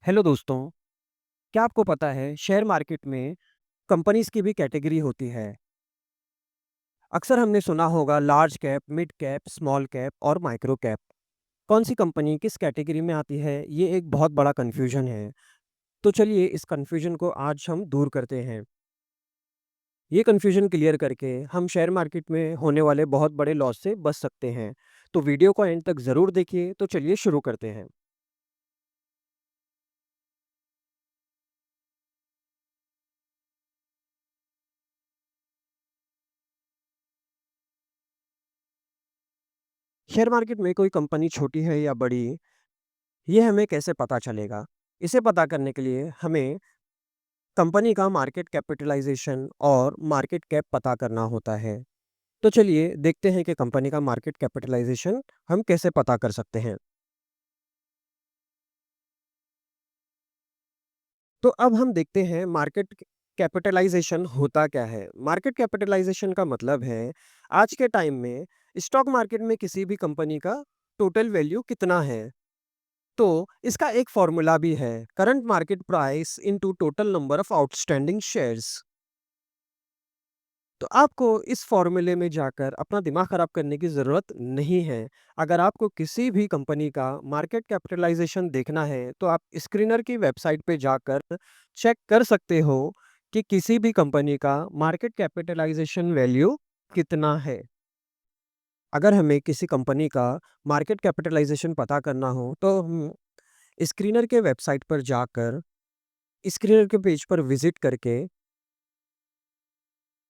Hello दोस्तों, क्या आपको पता है शेयर मार्केट में कंपनीज़ की भी कैटेगरी होती है। अक्सर हमने सुना होगा large cap, mid cap, small cap और माइक्रो कैप। कौन-सी कंपनी किस कैटेगरी में आती है, ये एक बहुत बड़ा कन्फ्यूजन है। तो चलिए इस कन्फ्यूजन को आज हम दूर करते हैं। ये कन्फ्यूजन क्लियर करके हम शेयर मार्केट में होने वाले बहुत बड़े लॉस से बच सकते हैं। तो वीडियो को एंड तक ज़रूर देखिए, तो चलिए शुरू करते हैं। शेयर मार्केट में कोई कंपनी छोटी है या बड़ी, ये हमें कैसे पता चलेगा? इसे पता करने के लिए हमें कंपनी का मार्केट कैपिटलाइज़ेशन और मार्केट कैप पता करना होता है। तो चलिए देखते हैं कि कंपनी का मार्केट कैपिटलाइज़ेशन हम कैसे पता कर सकते हैं। तो अब हम देखते हैं मार्केट कैपिटलाइज़ेशन होता क्या है? मार्केट कैपिटलाइज़ेशन का मतलब है आज के टाइम में स्टॉक मार्केट में किसी भी कंपनी का टोटल वैल्यू कितना है। तो इसका एक फ़ॉर्मूला भी है, current market price into total number of outstanding shares. तो आपको इस फ़ॉर्मूले में जाकर अपना दिमाग ख़राब करने की ज़रूरत नहीं है। अगर आपको किसी भी कंपनी का मार्केट कैपिटलाइज़ेशन देखना है, तो आप स्क्रीनर की वेबसाइट पे जाकर चेक कर सकते हो कि किसी भी कंपनी का मार्केट कैपिटलाइज़ेशन वैल्यू कितना है। अगर हमें किसी कंपनी का मार्केट कैपिटलाइज़ेशन पता करना हो, तो हम स्क्रीनर के वेबसाइट पर जाकर स्क्रीनर के पेज पर विज़िट करके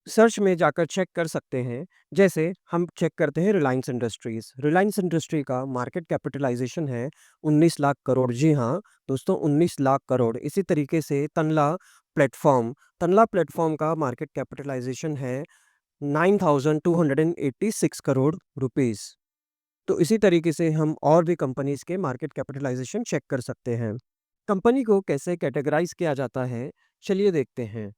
सर्च में जाकर चेक कर सकते हैं। जैसे हम चेक करते हैं रिलायंस इंडस्ट्रीज़। रिलायंस इंडस्ट्री का मार्केट कैपिटलाइज़ेशन है 19 लाख करोड़। जी हाँ, दोस्तों 19 लाख करोड़। इसी तरीके से तनला प्लेटफ़ॉर्म का मार्केट कैपिटलाइज़ेशन है 9286 करोड़ रुपीज़। तो इसी तरीके से हम और भी कंपनीज़ के मार्केट कैपिटलाइज़ेशन चेक कर सकते हैं। कंपनी को कैसे कैटेगराइज़ किया जाता है, चलिए देखते हैं।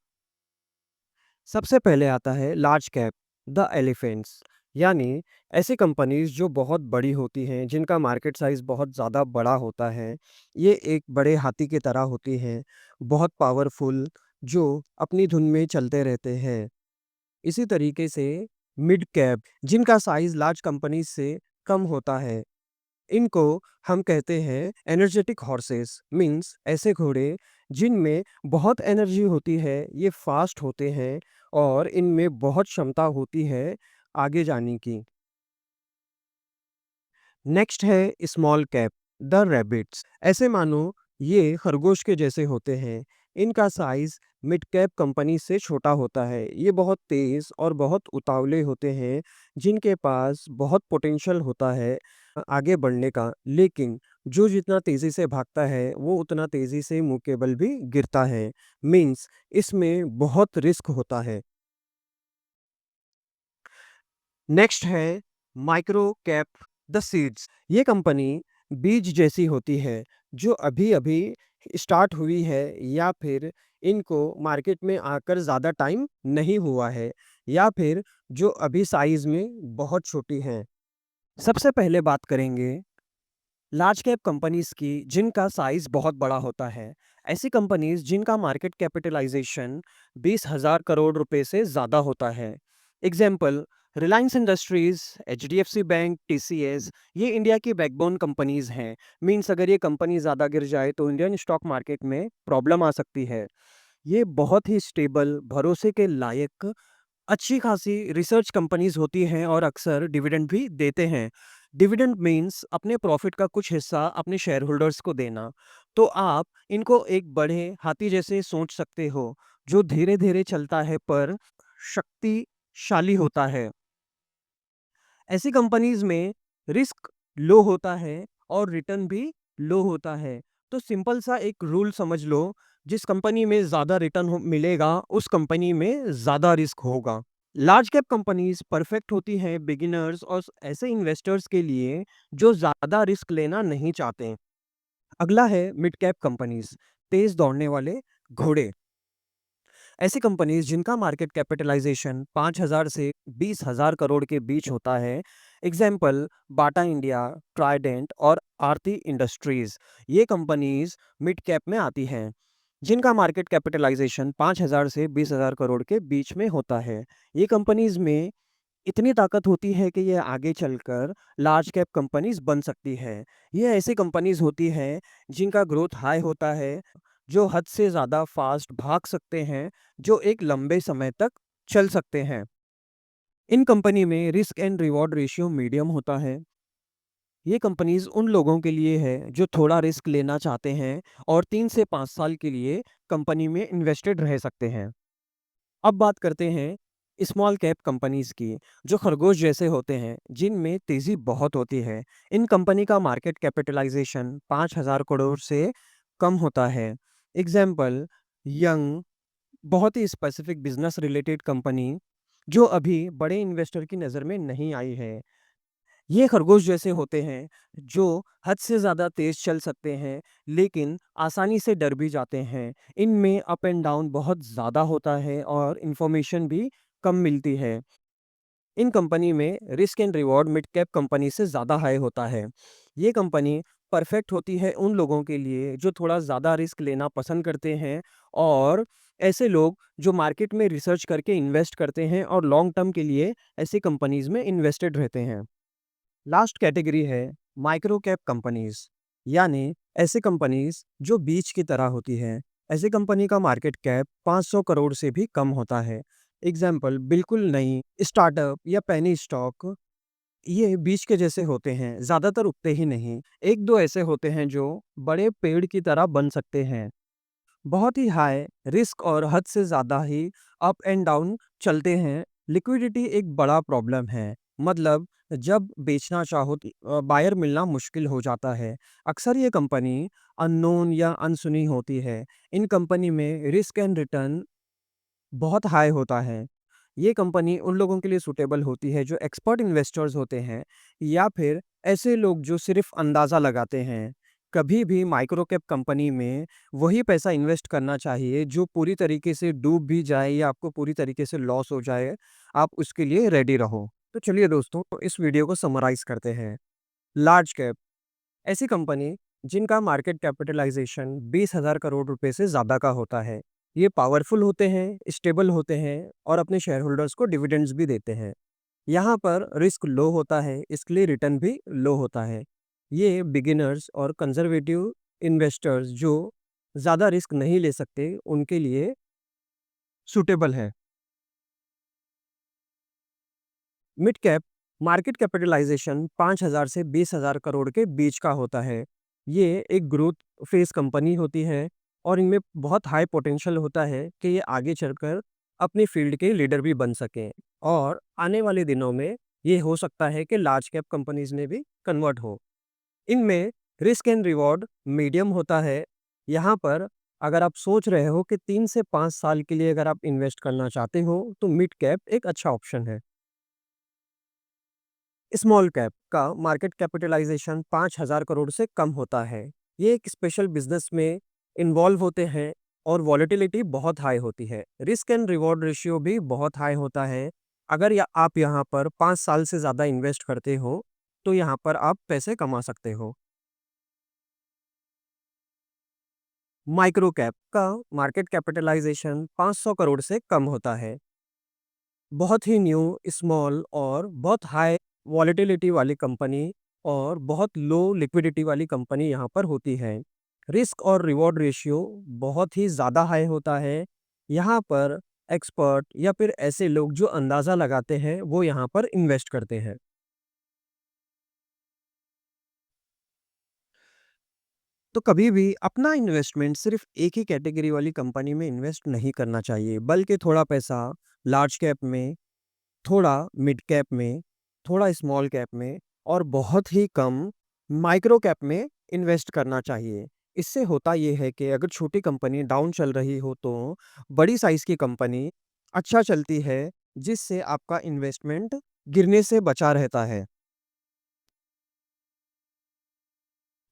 सबसे पहले आता है लार्ज कैप, द एलिफेंट्स, यानी ऐसी कंपनीज जो बहुत बड़ी होती हैं, जिनका मार्केट साइज बहुत ज़्यादा बड़ा होता है। ये एक बड़े हाथी की तरह होती हैं, बहुत पावरफुल, जो अपनी धुन में चलते रहते हैं। इसी तरीके से मिड कैप, जिनका साइज लार्ज कंपनीज से कम होता है, इनको हम कहते हैं एनर्जेटिक हॉर्सेस, मीन्स ऐसे घोड़े जिनमें बहुत एनर्जी होती है, ये फास्ट होते हैं और इनमें बहुत क्षमता होती है आगे जाने की। नेक्स्ट है स्मॉल कैप, द रैबिट्स। ऐसे मानो ये खरगोश के जैसे होते हैं। इनका साइज मिड कैप कंपनी से छोटा होता है। ये बहुत तेज और बहुत उतावले होते हैं, जिनके पास बहुत पोटेंशियल होता है आगे बढ़ने का। लेकिन जो जितना तेजी से भागता है, वो उतना तेजी से मुंह के बल भी गिरता है। मीन्स इसमें बहुत रिस्क होता है। नेक्स्ट है माइक्रो कैप, द सीड्स। ये कंपनी बीज जैसी होती है, जो अभी-अभी स्टार्ट हुई है, या फिर इनको मार्केट में आकर ज़्यादा टाइम नहीं हुआ है, या फिर जो अभी साइज़ में बहुत छोटी हैं। सबसे पहले बात करेंगे लार्ज कैप कंपनीज़ की, जिनका साइज़ बहुत बड़ा होता है। ऐसी कंपनीज़ जिनका मार्केट कैपिटलाइज़ेशन 20,000 करोड़ रुपए से ज़्यादा होता है। Example Reliance industries, HDFC bank, TCS, ये इंडिया की बैकबोन कंपनीज़ हैं। मीन्स अगर ये कंपनी ज़्यादा गिर जाए तो इंडियन स्टॉक मार्केट में प्रॉब्लम आ सकती है। ये बहुत ही स्टेबल, भरोसे के लायक, अच्छी खासी रिसर्च कंपनीज होती हैं और अक्सर डिविडेंड भी देते हैं। डिविडेंड मीन्स अपने प्रॉफिट का कुछ हिस्सा अपने शेयर होल्डर्स को देना। तो आप इनको एक बड़े हाथी जैसे सोच सकते हो, जो धीरे धीरे चलता है पर शक्तिशाली होता है। ऐसी कंपनीज में रिस्क लो होता है और रिटर्न भी लो होता है। तो सिंपल सा एक रूल समझ लो, जिस कंपनी में ज़्यादा रिटर्न मिलेगा, उस कंपनी में ज़्यादा रिस्क होगा। लार्ज कैप कंपनीज परफेक्ट होती हैं बिगिनर्स और ऐसे इन्वेस्टर्स के लिए जो ज़्यादा रिस्क लेना नहीं चाहते। अगला है मिड कैप कंपनीज, तेज दौड़ने वाले घोड़े। ऐसी कंपनीज जिनका मार्केट कैपिटलाइजेशन 5,000 से 20,000 करोड़ के बीच होता है। एग्जाम्पल बाटा इंडिया, ट्राइडेंट और आरती इंडस्ट्रीज। ये कंपनीज मिड कैप में आती हैं, जिनका मार्केट कैपिटलाइजेशन 5,000 से 20,000 करोड़ के बीच में होता है। ये कंपनीज में इतनी ताकत होती है कि ये आगे चलकर लार्ज कैप कंपनीज बन सकती है। ये ऐसी कंपनीज होती हैं जिनका ग्रोथ हाई होता है, जो हद से ज़्यादा फास्ट भाग सकते हैं, जो एक लंबे समय तक चल सकते हैं। इन कंपनी में risk and reward ratio medium होता है। ये कंपनीज उन लोगों के लिए है जो थोड़ा रिस्क लेना चाहते हैं और 3 से 5 साल के लिए कंपनी में इन्वेस्टेड रह सकते हैं। अब बात करते हैं स्मॉल कैप कंपनीज की, जो खरगोश जैसे होते हैं, जिनमें तेजी बहुत होती है। इन कंपनी का मार्केट कैपिटलाइजेशन 5,000 करोड़ से कम होता है। एग्जाम्पल यंग, बहुत ही स्पेसिफिक बिजनेस रिलेटेड कंपनी जो अभी बड़े इन्वेस्टर की नज़र में नहीं आई है। ये खरगोश जैसे होते हैं जो हद से ज़्यादा तेज़ चल सकते हैं, लेकिन आसानी से डर भी जाते हैं। इनमें अप एंड डाउन बहुत ज़्यादा होता है और इन्फॉर्मेशन भी कम मिलती है। इन कंपनी में risk and reward mid cap company से ज़्यादा हाई होता है। ये कंपनी परफेक्ट होती है उन लोगों के लिए जो थोड़ा ज़्यादा रिस्क लेना पसंद करते हैं, और ऐसे लोग जो मार्केट में रिसर्च करके इन्वेस्ट करते हैं और लॉन्ग टर्म के लिए ऐसी कंपनीज में इन्वेस्टेड रहते हैं। लास्ट कैटेगरी है माइक्रो कैप कंपनीज, यानी ऐसी कंपनीज जो बीच की तरह होती है। ऐसी कंपनी का मार्केट कैप 500 करोड़ से भी कम होता है। एग्जाम्पल बिल्कुल नई स्टार्टअप या पेनी स्टॉक। ये बीच के जैसे होते हैं, ज्यादातर उगते ही नहीं। एक दो ऐसे होते हैं जो बड़े पेड़ की तरह बन सकते हैं। बहुत ही हाई रिस्क और हद से ज़्यादा ही अप एंड डाउन चलते हैं। लिक्विडिटी एक बड़ा प्रॉब्लम है, मतलब जब बेचना चाहो तो बायर मिलना मुश्किल हो जाता है। अक्सर ये कंपनी अननोन या अनसुनी होती है। इन कंपनी में रिस्क एंड रिटर्न बहुत हाई होता है। ये कंपनी उन लोगों के लिए सूटेबल होती है जो एक्सपर्ट इन्वेस्टर्स होते हैं, या फिर ऐसे लोग जो सिर्फ अंदाज़ा लगाते हैं। कभी भी माइक्रो कैप कंपनी में वही पैसा इन्वेस्ट करना चाहिए जो पूरी तरीके से डूब भी जाए या आपको पूरी तरीके से लॉस हो जाए, आप उसके लिए रेडी रहो। तो चलिए दोस्तों, तो इस वीडियो को समराइज़ करते हैं। लार्ज कैप, ऐसी कंपनी जिनका मार्केट कैपिटलाइजेशन 20,000 करोड़ रुपए से ज़्यादा का होता है। ये पावरफुल होते हैं, स्टेबल होते हैं और अपने शेयर होल्डर्स को डिविडेंड्स भी देते हैं। यहाँ पर रिस्क लो होता है, इसलिए रिटर्न भी लो होता है। ये बिगिनर्स और कंजर्वेटिव इन्वेस्टर्स जो ज़्यादा रिस्क नहीं ले सकते, उनके लिए सूटेबल है। मिड कैप मार्केट कैपिटलाइजेशन 5,000 से 20,000 करोड़ के बीच का होता है। ये एक ग्रोथ फेस कंपनी होती है और इनमें बहुत हाई पोटेंशियल होता है कि ये आगे चलकर अपनी फील्ड के लीडर भी बन सकें, और आने वाले दिनों में ये हो सकता है कि लार्ज कैप कंपनीज में भी कन्वर्ट हो। इनमें रिस्क एंड रिवॉर्ड मीडियम होता है। यहाँ पर अगर आप सोच रहे हो कि 3 से 5 साल के लिए अगर आप इन्वेस्ट करना चाहते हो, तो मिड कैप एक अच्छा ऑप्शन है। स्मॉल कैप का मार्केट कैपिटलाइजेशन 5,000 करोड़ से कम होता है। ये एक स्पेशल बिजनेस में इन्वॉल्व होते हैं और वॉलेटिलिटी बहुत हाई होती है। रिस्क एंड रिवॉर्ड रेशियो भी बहुत हाई होता है। अगर आप यहाँ पर 5 साल से ज़्यादा इन्वेस्ट करते हो, तो यहाँ पर आप पैसे कमा सकते हो। माइक्रो कैप का मार्केट कैपिटलाइजेशन 500 करोड़ से कम होता है। बहुत ही न्यू, स्मॉल और बहुत हाई वॉलेटिलिटी वाली कंपनी और बहुत लो लिक्विडिटी वाली कंपनी यहाँ पर होती है। रिस्क और रिवॉर्ड रेशियो बहुत ही ज़्यादा हाई होता है। यहाँ पर एक्सपर्ट या फिर ऐसे लोग जो अंदाज़ा लगाते हैं, वो यहाँ पर इन्वेस्ट करते हैं। तो कभी भी अपना इन्वेस्टमेंट सिर्फ एक ही कैटेगरी वाली कंपनी में इन्वेस्ट नहीं करना चाहिए, बल्कि थोड़ा पैसा लार्ज कैप में, थोड़ा मिड कैप में, थोड़ा स्मॉल कैप में और बहुत ही कम माइक्रो कैप में इन्वेस्ट करना चाहिए। इससे होता ये है कि अगर छोटी कंपनी डाउन चल रही हो, तो बड़ी साइज़ की कंपनी अच्छा चलती है, जिससे आपका इन्वेस्टमेंट गिरने से बचा रहता है।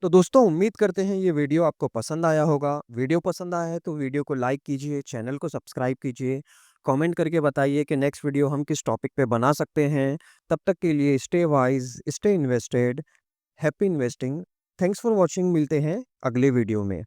तो दोस्तों, उम्मीद करते हैं ये वीडियो आपको पसंद आया होगा। वीडियो पसंद आया है तो वीडियो को लाइक कीजिए, चैनल को सब्सक्राइब कीजिए। कमेंट करके बताइए कि नेक्स्ट वीडियो हम किस टॉपिक पे बना सकते हैं। तब तक के लिए stay wise, stay invested, happy investing. Thanks for watching. मिलते हैं अगले वीडियो में।